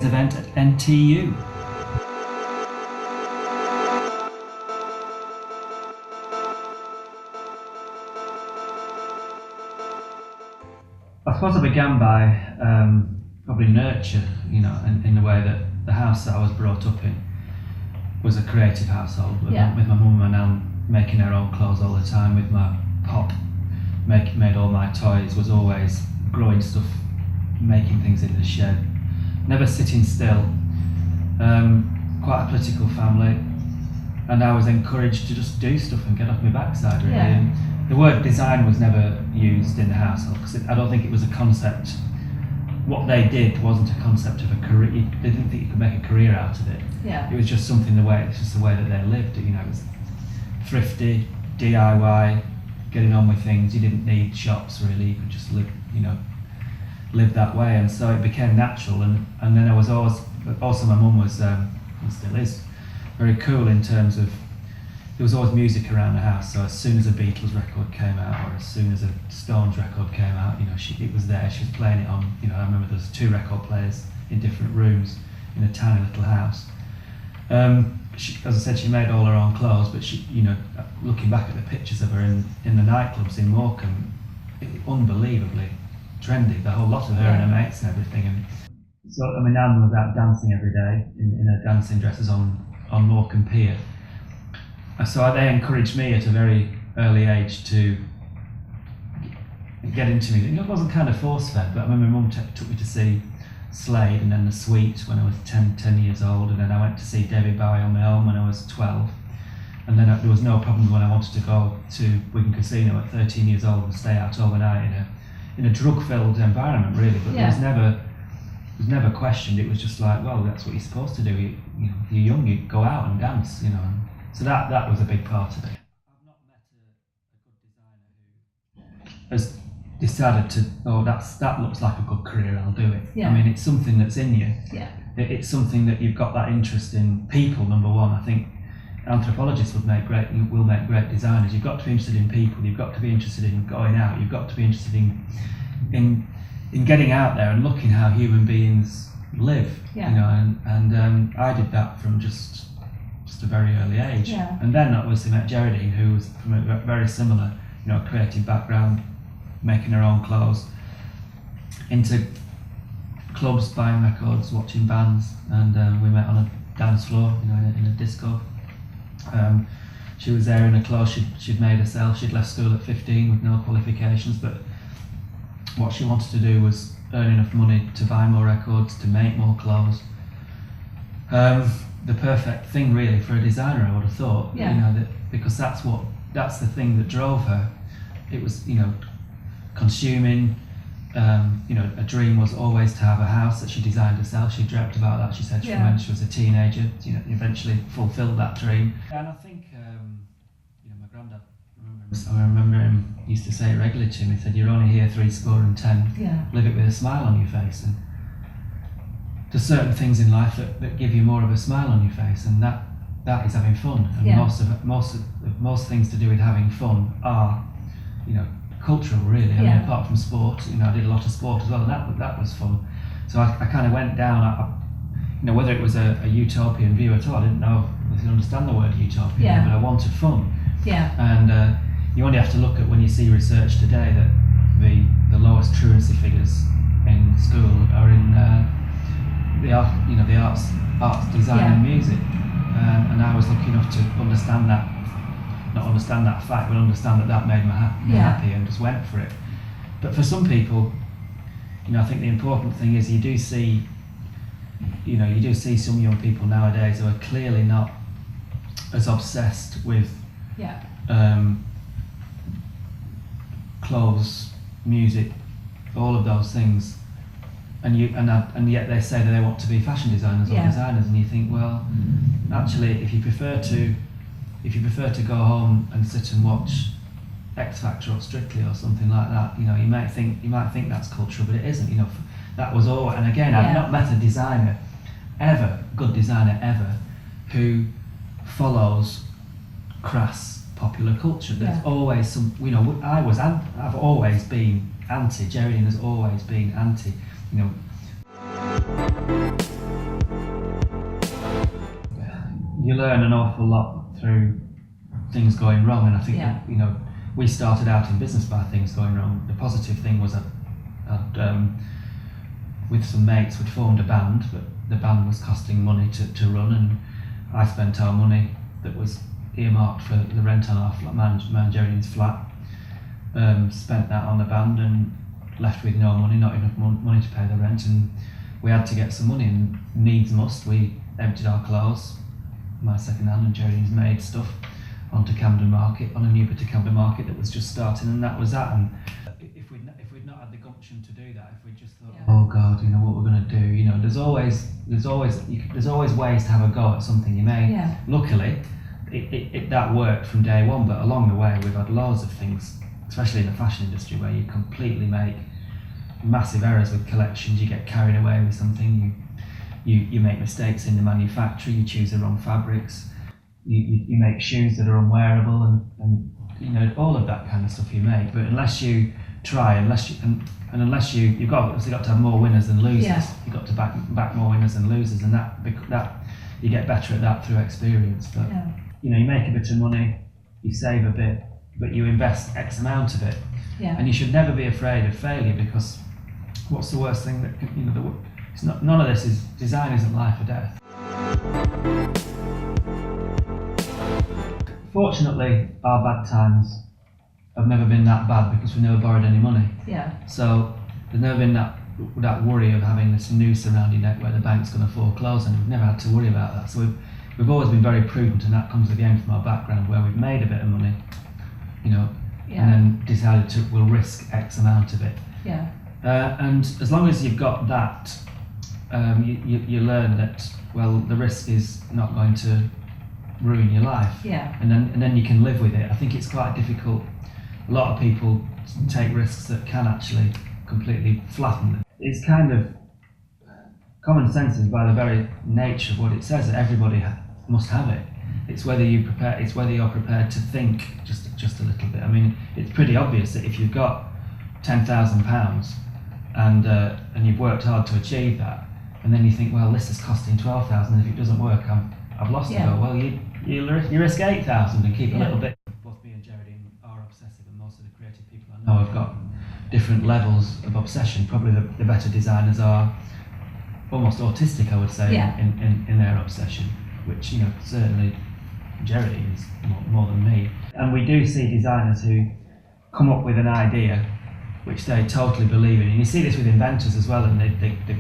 event at NTU. I suppose I began by probably nurture, in the way that the house that I was brought up in was a creative household with my mum and nan making their own clothes all the time, with my pop made all my toys, was always growing stuff, making things in the shed, never sitting still. Quite a political family, and I was encouraged to just do stuff and get off my backside, really. And the word design was never used in the household because I don't think it was a concept. What they did wasn't a concept of a career. They didn't think you could make a career out of it. It was just something it's just the way that they lived. It was thrifty, DIY, getting on with things. You didn't need shops really. You could just live that way, and so it became natural. And then I was also my mum was and still is very cool in terms of there was always music around the house. So as soon as a Beatles record came out, or as soon as a Stones record came out, it was there. She was playing it on. I remember there was 2 record players in different rooms in a tiny little house. As I said, she made all her own clothes, but she, looking back at the pictures of her in the nightclubs in Morecambe, unbelievably trendy. The whole lot of her and her mates and everything. And so, Nan was out dancing every day in her dancing dresses on Morecambe Pier. So they encouraged me at a very early age to get into music. It wasn't kind of force-fed, but I remember my mum took me to see Slade and then The Sweet when I was 10 years old, and then I went to see David Bowie on my own when I was 12. And then there was no problem when I wanted to go to Wigan Casino at 13 years old and stay out overnight in a drug-filled environment, really. But it was never questioned. It was just like, well, that's what you're supposed to do. If you're young, you go out and dance, So that was a big part of it. I've not met a good designer who has decided that looks like a good career, I'll do it. It's something that's in you. It's something that you've got that interest in people, number one. I think anthropologists will make great designers. You've got to be interested in people, you've got to be interested in going out, you've got to be interested in getting out there and looking how human beings live. And I did that from just a very early age. And then obviously met Geraldine, who was from a very similar, creative background, making her own clothes, into clubs, buying records, watching bands, and we met on a dance floor, in a disco. She was there in her clothes she'd made herself. She'd left school at 15 with no qualifications, but what she wanted to do was earn enough money to buy more records, to make more clothes. The perfect thing really for a designer, I would have thought, because that's the thing that drove her. It was, consuming, a dream was always to have a house that she designed herself. She dreamt about that, she said, from when she was a teenager, eventually fulfilled that dream. And I think, my granddad, I remember him used to say it regularly to me, he said, you're only here 70, live it with a smile on your face. And there's certain things in life that give you more of a smile on your face, and that is having fun. And most things to do with having fun are, cultural, really. Apart from sport, I did a lot of sport as well, and that was fun. So I kind of went down. Whether it was a utopian view at all, I didn't know if I could understand the word utopian, but I wanted fun. And you only have to look at when you see research today that the lowest truancy figures in school are in the arts, design and music. And I was lucky enough to understand that. Not understand that fact, but understand that made me happy, and just went for it. But for some people, I think the important thing is you do see some young people nowadays who are clearly not as obsessed with clothes, music, all of those things, and yet they say that they want to be fashion designers or designers, and you think, well, actually, if you prefer to go home and sit and watch X Factor or Strictly or something like that, you might think that's cultural, but it isn't. That was all. And again, I've not met a designer ever, good designer ever, who follows crass popular culture. There's always some. I've always been anti. Geraldine has always been anti. you learn an awful lot through things going wrong, and I think that, we started out in business by things going wrong. The positive thing was that with some mates we'd formed a band, but the band was costing money to run, and I spent our money that was earmarked for the rent on our flat, man Geraldine's flat, spent that on the band and left with no money, not enough money to pay the rent, and we had to get some money, and needs must, we emptied our clothes, my second hand and Geraldine's made stuff, onto Camden Market, on a new bit of Camden Market that was just starting, and that was that. And if we'd not had the gumption to do that, if we just thought, oh God, what we're going to do, there's always ways to have a go at something you made. Yeah. Luckily, that worked from day one, but along the way we've had loads of things, especially in the fashion industry, where you completely make massive errors with collections. You get carried away with something, you make mistakes in the manufacture, you choose the wrong fabrics, you make shoes that are unwearable, and all of that kind of stuff you make. But unless you try, unless you've got to have more winners than losers. Yeah. You've got to back more winners than losers, and that you get better at that through experience. But you make a bit of money, you save a bit, but you invest X amount of it. Yeah. And you should never be afraid of failure, because what's the worst thing that can, it's not, none of this is, design isn't life or death. Fortunately, our bad times have never been that bad, because we never borrowed any money. Yeah. So there's never been that worry of having this noose around your neck where the bank's going to foreclose, and we've never had to worry about that. So we've always been very prudent, and that comes again from our background, where we've made a bit of money, and then decided we'll risk X amount of it. Yeah. And as long as you've got that, you learn that, well, the risk is not going to ruin your life. Yeah. And then you can live with it. I think it's quite difficult. A lot of people take risks that can actually completely flatten them. It's kind of common sense, is by the very nature of what it says, that everybody must have it. It's whether you're prepared to think just a little bit. I mean, it's pretty obvious that if you've got £10,000 and you've worked hard to achieve that, and then you think, well, this is costing 12,000, if it doesn't work, I've lost it all. Well, you risk 8,000 and keep a little bit. Both me and Geraldine are obsessive, and most of the creative people I know have got different levels of obsession. Probably the better designers are almost autistic, I would say, in their obsession, which certainly Geraldine is more than me. And we do see designers who come up with an idea which they totally believe in, and you see this with inventors as well, and they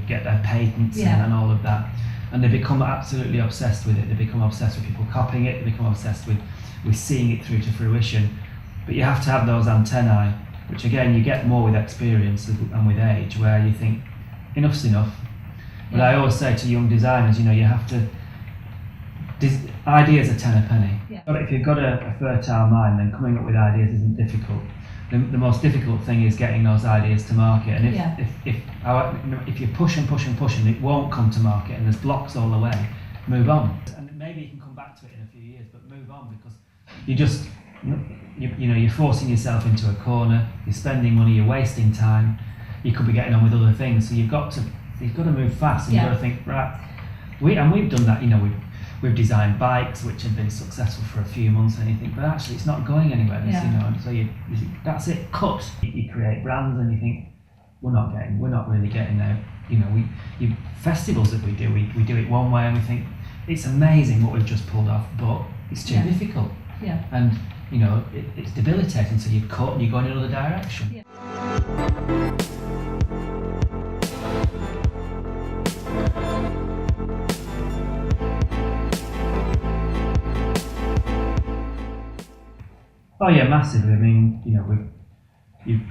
get their patents and all of that, and they become absolutely obsessed with it. They become obsessed with people copying it, they become obsessed with seeing it through to fruition. But you have to have those antennae, which again you get more with experience and with age, where you think enough's enough. But I always say to young designers, you have to, ideas are 10 a penny. But if you've got a fertile mind, then coming up with ideas isn't difficult. The most difficult thing is getting those ideas to market, and if you push and push and push and it won't come to market, and there's blocks all the way, move on. And maybe you can come back to it in a few years, but move on, because you're forcing yourself into a corner. You're spending money, you're wasting time. You could be getting on with other things, so you've got to move fast, and you've got to think, right. We've done that. We've designed bikes which have been successful for a few months, and you think, but actually it's not going anywhere. And so you think, that's it, cut. You create brands, and you think, we're not really getting there. Festivals that we do it one way, and we think it's amazing what we've just pulled off, but it's too difficult. Yeah. And it's debilitating. So you cut and you go in another direction. Yeah. Oh yeah, massively. I mean,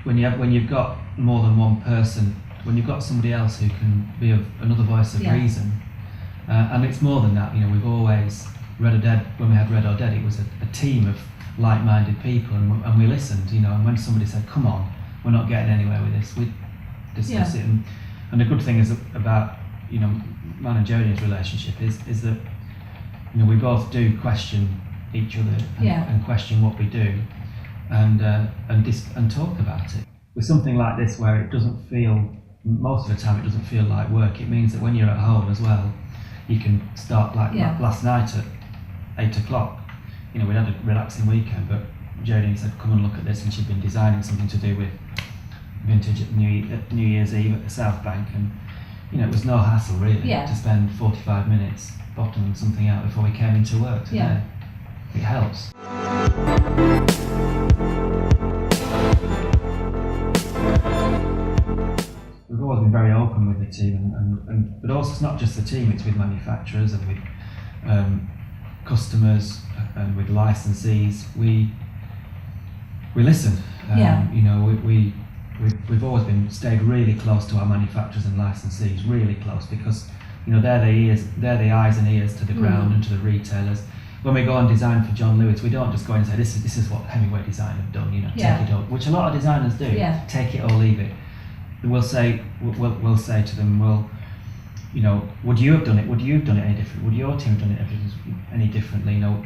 when you've got more than one person, when you've got somebody else who can be another voice of reason, and it's more than that. We've always Red or Dead. When we had Red or Dead, it was a team of like-minded people, and we listened. And when somebody said, "Come on, we're not getting anywhere with this," we'd discuss it. And the good thing is about mine and Jodie's relationship is that we both do question each other and question what we do, and talk about it. With something like this, where it doesn't feel, most of the time it doesn't feel like work, it means that when you're at home as well, you can start, like last night at 8 o'clock. You know, we'd had a relaxing weekend, but Jodie said, come and look at this, and she'd been designing something to do with vintage at New Year's Eve at the South Bank, and you know, it was no hassle really to spend 45 minutes bottoming something out before we came into work today. Yeah. It helps. We've always been very open with the team, and but also it's not just the team, it's with manufacturers and with customers and with licensees. We listen. You know, we've always stayed really close to our manufacturers and licensees, really close, because you know they're the eyes and ears to the ground and to the retailers. When we go and design for John Lewis, we don't just go and say this is what Hemingway Design have done, you know, take it all, which a lot of designers do, take it or leave it. We'll say to them, well, you know, would you have done it? Would you have done it any different? Would your team have done it any differently? You know,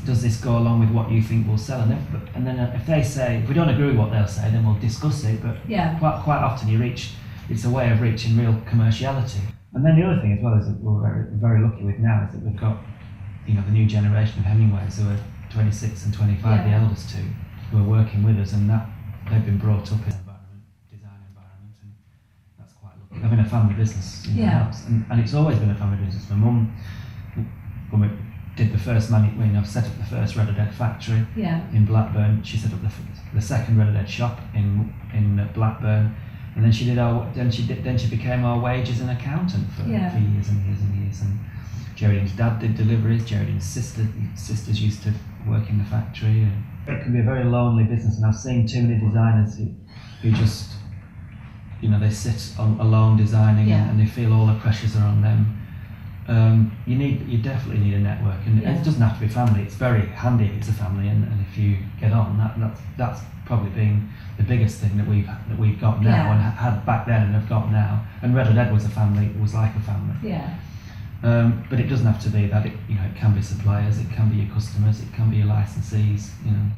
does this go along with what you think will sell? And then if they say, if we don't agree with what they'll say, then we'll discuss it. But quite often it's a way of reaching real commerciality. And then the other thing as well is that we're very, very lucky with now is that we've got, you know, the new generation of Hemingways who are 26 and 25, the eldest two, who are working with us, and that they've been brought up in design environment, and that's quite lucky. Having a family business, you know, helps, and it's always been a family business. My mum, when we did the first set up the first Red Dead factory in Blackburn. She set up the second Red Dead shop in Blackburn, and then she became our wages and accountant for years and years and years. And Geraldine's dad did deliveries. Geraldine's sisters used to work in the factory. And it can be a very lonely business, and I've seen too many designers who just, you know, they sit alone designing and they feel all the pressures are on them. You definitely need a network, and it doesn't have to be family. It's very handy if it's a family, and if you get on, that's probably been the biggest thing that we've got now and had back then and have got now. And Red Dead was a family. It was like a family. But it doesn't have to be that. It can be suppliers, it can be your customers, it can be your licensees. You know.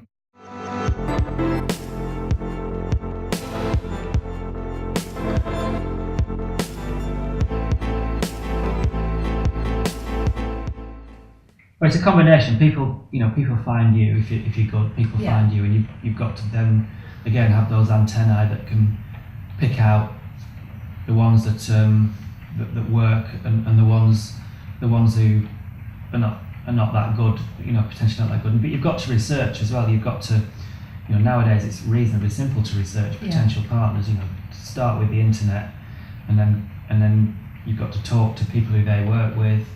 Well, it's a combination. People find you if you're good. People find you, and you've got to then again have those antennae that can pick out the ones that work and the ones who are not that good. You know, potentially not that good. But you've got to research as well. You've got to, you know, nowadays it's reasonably simple to research potential partners. You know, start with the internet, and then you've got to talk to people who they work with,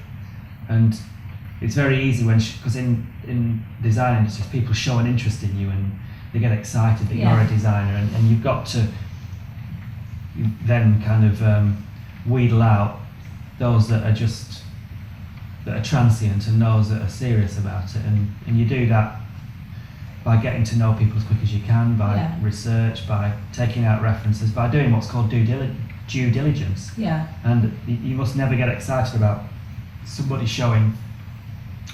and it's very easy because in design industries, people show an interest in you and they get excited that you're a designer, and you've got to then kind of wheedle out those that are transient and those that are serious about it, and you do that by getting to know people as quick as you can, by research, by taking out references, by doing what's called due diligence. And you must never get excited about somebody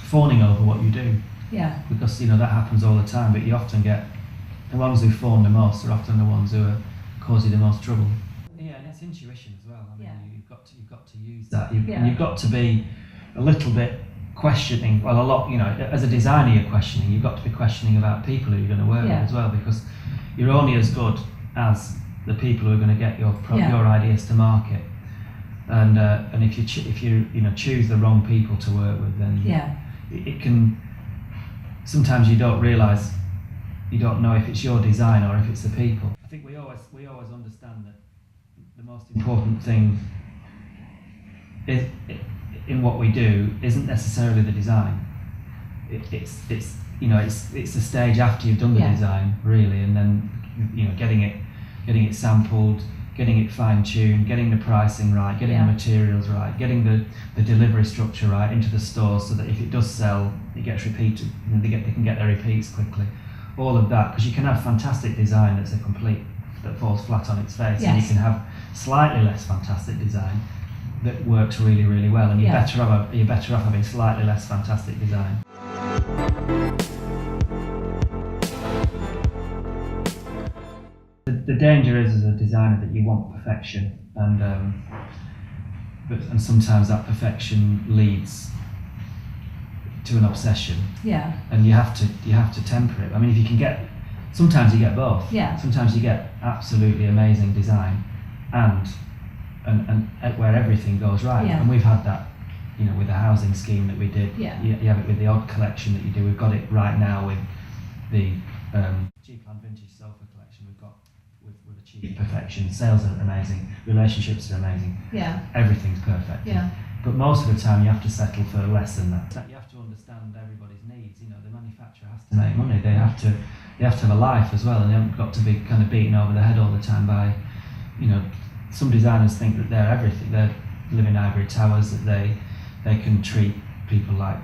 fawning over what you do, because you know that happens all the time. But you often get the ones who fawn the most are often the ones who are causing the most trouble. And it's intuition as well. I mean, you've got to use that. You've got to be a little bit questioning. Well, a lot. You know, as a designer, you're questioning. You've got to be questioning about people who you're going to work with as well, because you're only as good as the people who are going to get your ideas to market. And if you choose the wrong people to work with, then it can. Sometimes you don't realise, you don't know if it's your design or if it's the people. I think we always understand that the most important thing is in what we do isn't necessarily the design. It's the stage after you've done the design, really, and then getting it sampled, getting it fine-tuned, getting the pricing right, getting the materials right, getting the delivery structure right into the stores so that if it does sell, it gets repeated, and they can get their repeats quickly. All of that, because you can have fantastic design that falls flat on its face, and you can have slightly less fantastic design that works really, really well, and you're better off having slightly less fantastic design. The danger is, as a designer, that you want perfection, and sometimes that perfection leads to an obsession. Yeah. And you have to temper it. I mean, if you can get, sometimes you get both. Yeah. Sometimes you get absolutely amazing design, and where everything goes right. Yeah. And we've had that, with the housing scheme that we did. Yeah. You have it with the odd collection that you do. We've got it right now with the cheap and vintage sofa collection. We've got with achieved perfection. Sales are amazing. Relationships are amazing. Yeah. Everything's perfect. Yeah. But most of the time you have to settle for less than that. You have to understand everybody's needs. The manufacturer has to make money. They have to have a life as well, and they haven't got to be kind of beaten over the head all the time by, some designers think that they're everything. They live in ivory towers, that they can treat people like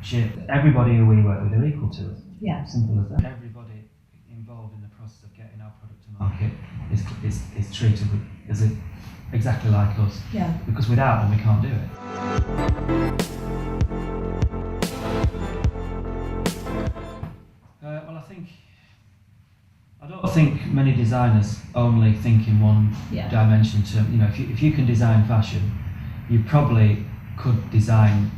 shit. Everybody who we work with are equal to us. Yeah. Simple as that. Everybody involved in the process of getting our product to market is treated as exactly like us. Yeah. Because without them we can't do it. I don't think many designers only think in one dimension. If you can design fashion, you probably could design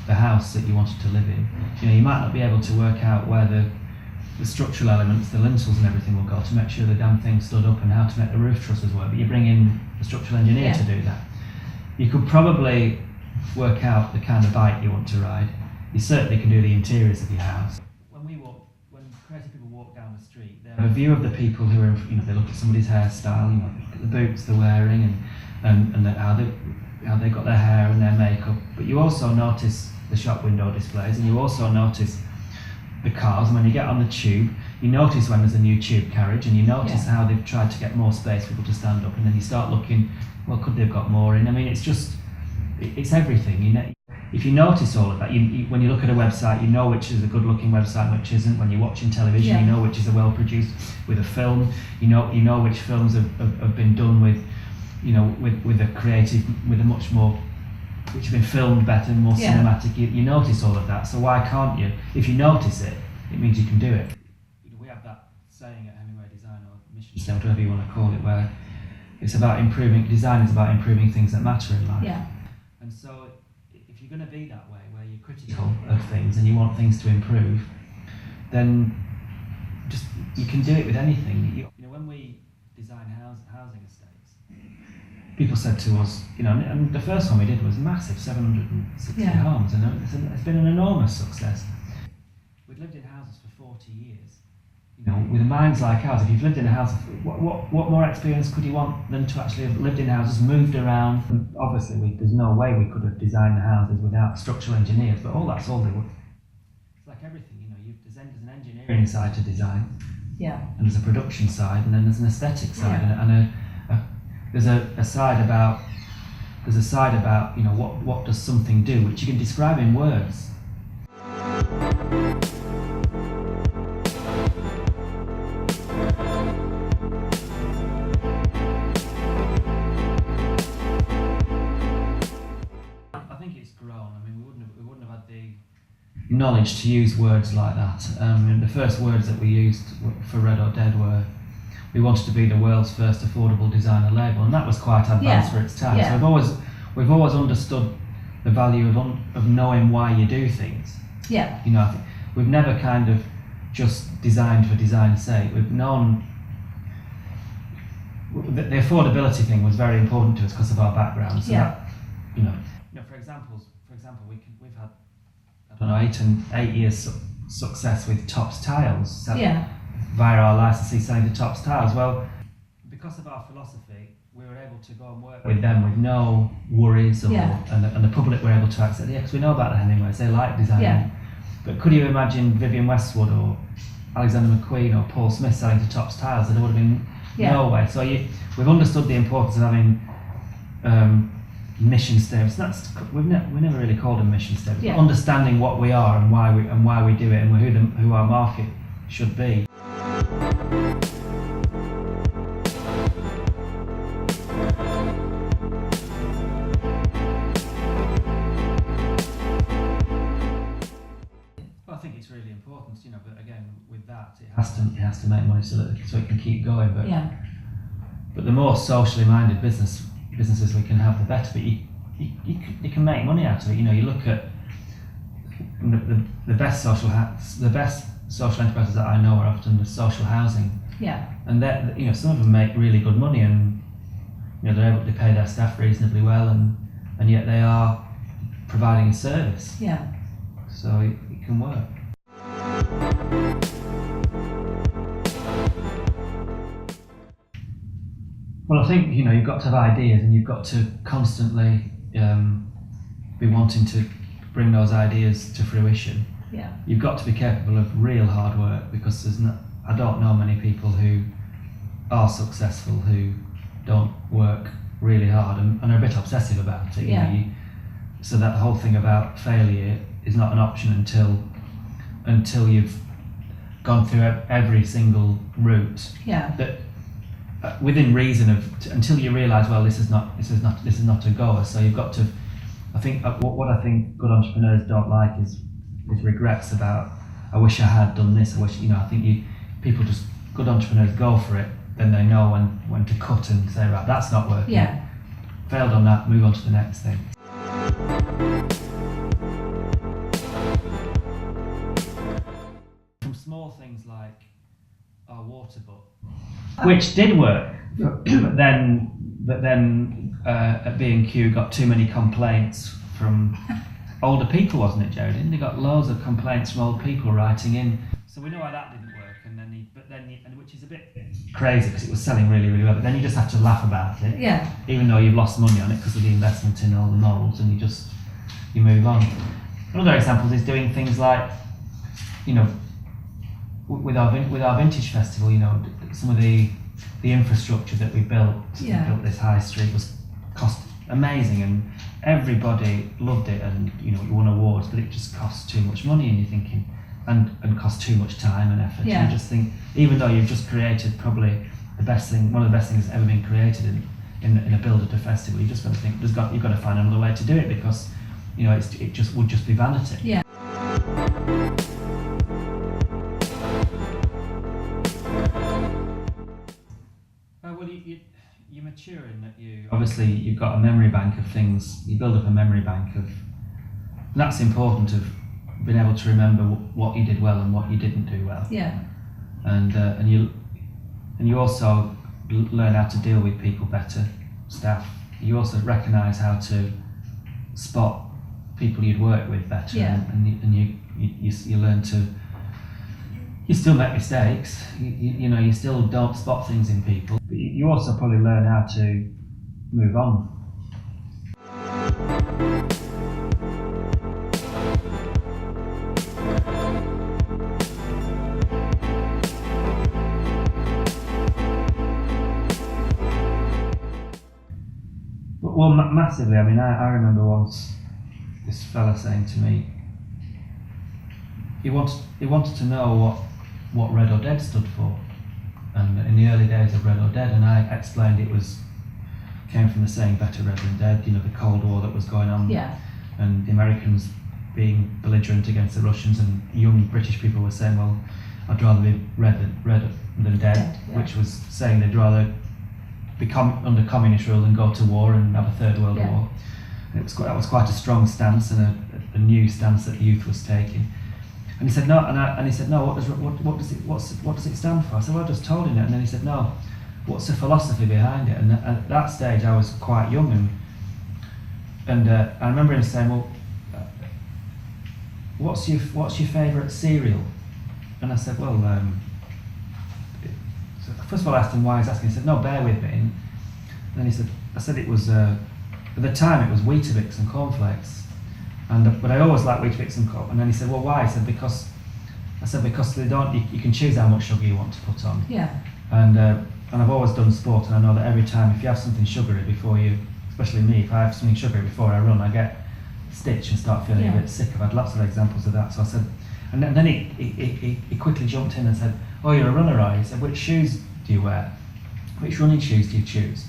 the house that you wanted to live in. You might not be able to work out where the structural elements, the lintels and everything will go to make sure the damn thing stood up and how to make the roof trusses work, but you bring in a structural engineer to do that. You could probably work out the kind of bike you want to ride. You certainly can do the interiors of your house. When creative people walk down the street, they have a view of the people who are, they look at somebody's hairstyle, look at the boots they're wearing and how they got their hair and their makeup. But you also notice the shop window displays, and you also notice the cars. And when you get on the tube, you notice when there's a new tube carriage, and you notice how they've tried to get more space for people to stand up, and then you start looking, well, could they have got more in? I mean, it's everything. If you notice all of that, when you look at a website, you know which is a good-looking website, which isn't. When you're watching television, you know which is a well-produced. With a film, you know which films have been done with, with a creative, with a much more, which have been filmed better, more cinematic. You notice all of that. So why can't you? If you notice it, it means you can do it. We have that saying at Hemingway Design, or mission statement, whatever you want to call it, where it's about improving. Design is about improving things that matter in life. Yeah. And so, if you're going to be that way, where you're critical of things and you want things to improve, then you can do it with anything. When we design housing estates, people said to us, and the first one we did was massive, 760 homes, and it's been an enormous success. We'd lived in houses for 40 years. With minds like ours, if you've lived in a house, what more experience could you want than to actually have lived in houses, moved around? And obviously, there's no way we could have designed the houses without structural engineers, but that's all they would. It's like everything, there's an engineering side to design, and there's a production side, and then there's an aesthetic side, and there's a side about what does something do, which you can describe in words. Knowledge to use words like that. The first words that we used for Red or Dead were, we wanted to be the world's first affordable designer label, and that was quite advanced for its time. Yeah. So we've always understood the value of knowing why you do things. Yeah. I think we've never kind of just designed for design's sake. We've known the affordability thing was very important to us because of our background. So that, for example, we've had 8 years success with Tops Tiles via our licensee selling to Tops Tiles. Well, because of our philosophy, we were able to go and work with them with no worries, and the public were able to accept it. Because we know about the Hemingways, they like designing. Yeah. But could you imagine Vivienne Westwood or Alexander McQueen or Paul Smith selling to Tops Tiles? There would have been no way. So we've understood the importance of having mission statements. We never really called them mission statements. But understanding what we are and why we do it, and who our market should be. Well, I think it's really important, but again, with that, it has to make money so it can keep going. But the more socially minded businesses we can have, the better. But you can make money out of it. You look at the best the best social enterprises that I know are often the social housing. Yeah. And that, you know, some of them make really good money, and you know they're able to pay their staff reasonably well, and yet they are providing a service. Yeah. So it can work. Well, I think, you know, you've got to have ideas, and you've got to constantly be wanting to bring those ideas to fruition. Yeah. You've got to be capable of real hard work, because I don't know many people who are successful who don't work really hard and are a bit obsessive about it. Yeah. You know, so that whole thing about failure is not an option until you've gone through every single route. Yeah. That within reason until you realise, well, this is not a goer. So you've got to. I think what I think good entrepreneurs don't like is regrets about, I wish I had done this. I wish, you know. I think good entrepreneurs go for it. Then they know when to cut and say, right, that's not working. Yeah. Failed on that, move on to the next thing. From small things like our water butt, which did work, but then at B&Q got too many complaints from older people, wasn't it, Jared? They got loads of complaints from old people writing in. So we know why that didn't work, and which is a bit crazy because it was selling really, really well. But then you just have to laugh about it, Yeah. even though you've lost money on it because of the investment in all the molds, and you move on. Another example is doing things like, you know, with our vintage festival, you know, some of the infrastructure that we built. Yeah. We built this high street cost amazing, and everybody loved it, and you know, we won awards, but it just cost too much money, and you're thinking, and cost too much time and effort. Yeah. You just think, even though you've just created probably one of the best things that's ever been created in a build at a festival, you just got to think you've got to find another way to do it, because you know it just would just be vanity. Yeah. Well, you mature in that obviously you've got a memory bank of things. You build up a memory bank of, and that's important, of being able to remember what you did well and what you didn't do well. Yeah. And you also learn how to deal with people better, staff. You also recognise how to spot people you'd work with better. Yeah. And you learn to. You still make mistakes. You know, you still don't spot things in people. But you also probably learn how to move on. Well, massively. I mean, I remember once this fella saying to me, he wanted to know what Red or Dead stood for, and in the early days of Red or Dead, and I explained came from the saying "better red than dead." You know, the Cold War that was going on, Yeah. and the Americans being belligerent against the Russians, and young British people were saying, "Well, I'd rather be red than dead," Yeah. which was saying they'd rather become under communist rule and go to war and have a third world Yeah. war. And that was quite a strong stance, and a new stance that the youth was taking. And he said no, and he said no. What does it stand for? I said, well, I just told him it. And then he said, no. What's the philosophy behind it? And at that stage, I was quite young, and I remember him saying, well, what's your favourite cereal? And I said, well, so first of all, I asked him why he was asking. He said, no, bear with me. And then he said, I said it was at the time it was Weetabix and cornflakes. But I always liked Weetabix and corn. And then he said, well, why? I said, because they don't. You can choose how much sugar you want to put on. Yeah. And I've always done sport, and I know that every time if you have something sugary before you, especially me, if I have something sugary before I run, I get a stitch and start feeling a bit sick. I've had lots of examples of that. So I said, and then he quickly jumped in and said, oh, you're a runner, are you? He said, which shoes do you wear? Which running shoes do you choose?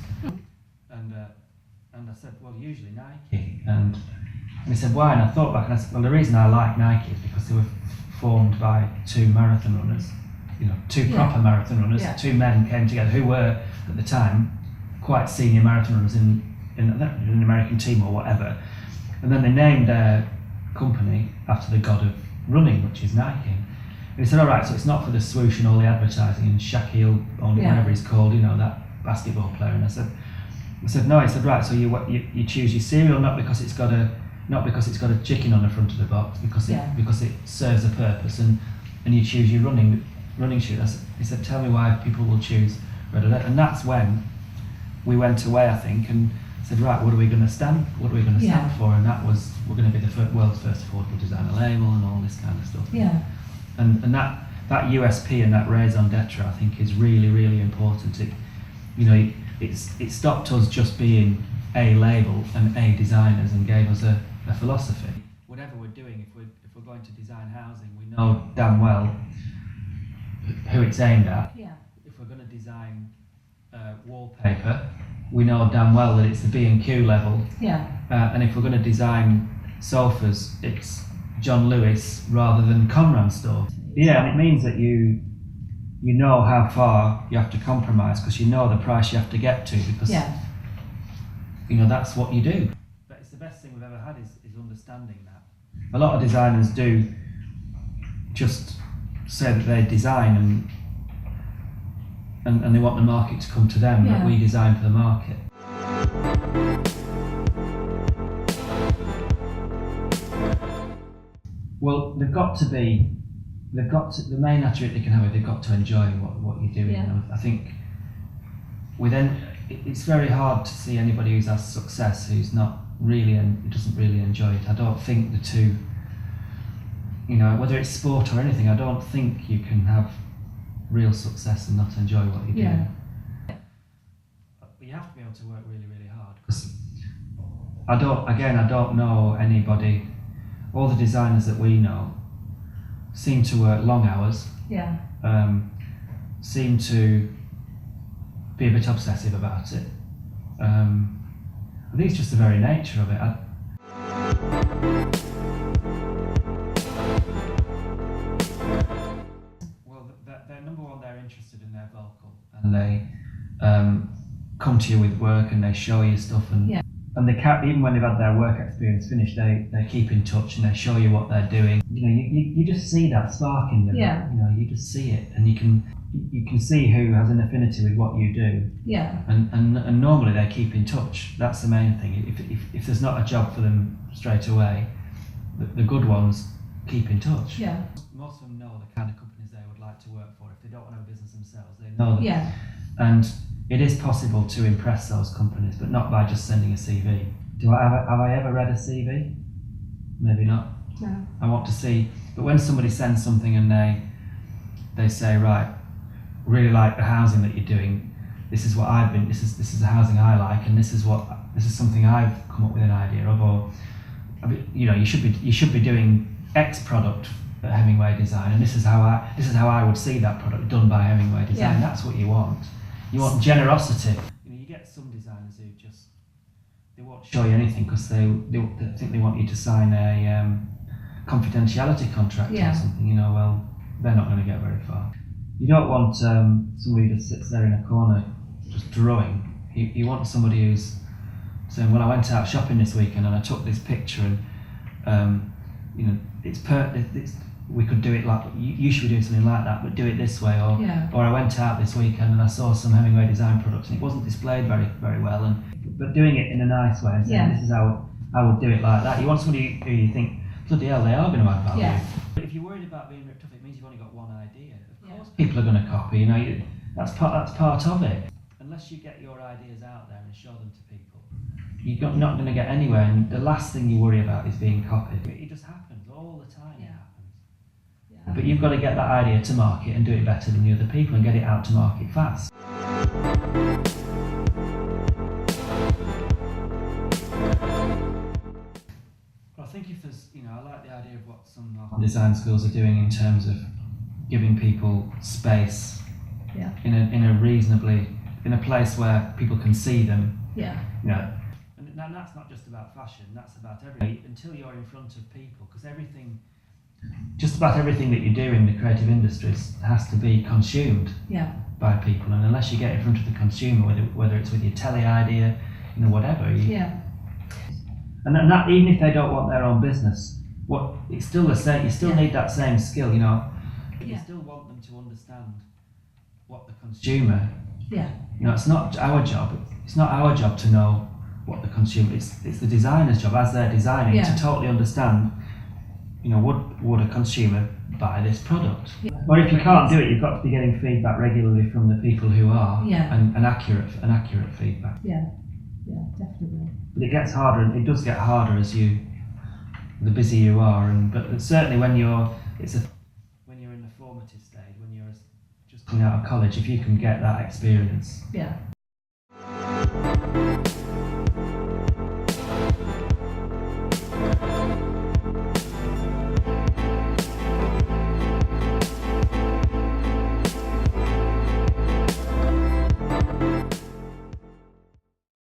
And I said, well, usually Nike. And he said, why? And I thought back, and I said, well, the reason I like Nike is because they were formed by two marathon runners, you know, two proper marathon runners. Yeah. Two men came together who were, at the time, quite senior marathon runners in an American team or whatever. And then they named company after the god of running, which is Nike. And he said, all right, so it's not for the swoosh and all the advertising and Shaquille, or whatever he's called, that basketball player. And I said, no. He said, right, so you choose your cereal not because it's got a chicken on the front of the box, because it serves a purpose, and you choose your running shoes. He said, tell me why people will choose red or red. And that's when we went away, I think, and said, right, what are we going to stand for? And that was, we're going to be the world's first affordable designer label and all this kind of stuff. Yeah. And that USP and that raison d'etre, I think, is really, really important. It stopped us just being a label and a designers, and gave us a philosophy. Whatever we're doing, if we're going to design housing, we know damn well who it's aimed at. Yeah. If we're going to design wallpaper, we know damn well that it's the B&Q level. Yeah. And if we're going to design sofas, it's John Lewis rather than Conran store. Yeah, and it means that you know how far you have to compromise, because you know the price you have to get to, because that's what you do. But it's the best thing we've ever had is understanding that. A lot of designers do just say that they design and they want the market to come to them, but we design for the market. Well, the main attribute they can have is they've got to enjoy what you're doing. Yeah. I think it's very hard to see anybody who's has success who's not really and doesn't really enjoy it. I don't think the two, whether it's sport or anything, I don't think you can have real success and not enjoy what you're doing. But you have to be able to work really, really hard, because I don't know anybody. All the designers that we know seem to work long hours. Yeah. Seem to be a bit obsessive about it. I think it's just the very nature of it. Well, they're number one, they're interested in their vocal, and they come to you with work and they show you stuff, and they can't, even when they've had their work experience finished, they keep in touch and they show you what they're doing. You just see that spark in them. Yeah. You just see it, and you can see who has an affinity with what you do. Yeah. And normally they keep in touch. That's the main thing. If there's not a job for them straight away, the good ones keep in touch. Yeah. Most of them know the kind of companies they would like to work for. If they don't want to have a business themselves, they know that. Yeah. And it is possible to impress those companies, but not by just sending a CV. Have I ever read a CV? Maybe not. No. I want to see, but when somebody sends something and they say, right, really like the housing that you're doing, this is this is the housing I like, and this is something I've come up with an idea of, or you should be doing X product at Hemingway Design, and this is how I would see that product done by Hemingway Design. Yeah. That's what you want. You want generosity. You get some designers who they won't show you anything because they think they want you to sign a confidentiality contract or something. Well, they're not going to get very far. You don't want somebody who just sits there in a corner just drawing. You want somebody who's saying, well, I went out shopping this weekend and I took this picture, and we could do it like, you should be doing something like that, but do it this way. Or I went out this weekend and I saw some Hemingway Design products and it wasn't displayed very, very well, but doing it in a nice way and saying, this is how I would do it like that. You want somebody who you think, bloody hell, they are going to add value. Yeah. But if you're worried about being ripped off, it means you've only got one idea. Of course people are going to copy, that's part of it. Unless you get your ideas out there and show them to people, you're not going to get anywhere, and the last thing you worry about is being copied. It just happens all the time. It happens. Yeah. But you've got to get that idea to market and do it better than the other people and get it out to market fast. But I think if there's, I like the idea of what some design schools are doing in terms of giving people space in a place where people can see them. Yeah. And that's not just about fashion, that's about everything. Until you're in front of people, because just about everything that you do in the creative industries has to be consumed by people, and unless you get in front of the consumer, whether it's with your telly idea, whatever. And that even if they don't want their own business, what it's still the same. You still need that same skill, you know. You Yeah. still want them to understand what the consumer. Yeah. You know, it's not our job. It's not our job to know what the consumer. It's the designer's job as they're designing to totally understand. You know, would a consumer buy this product? Yeah. Or if you can't do it, you've got to be getting feedback regularly from the people who are, and accurate feedback. Yeah, definitely. But it gets harder, and it does get harder the busier you are, but certainly when you're in the formative stage, when you're just coming out of college, if you can get that experience. Yeah.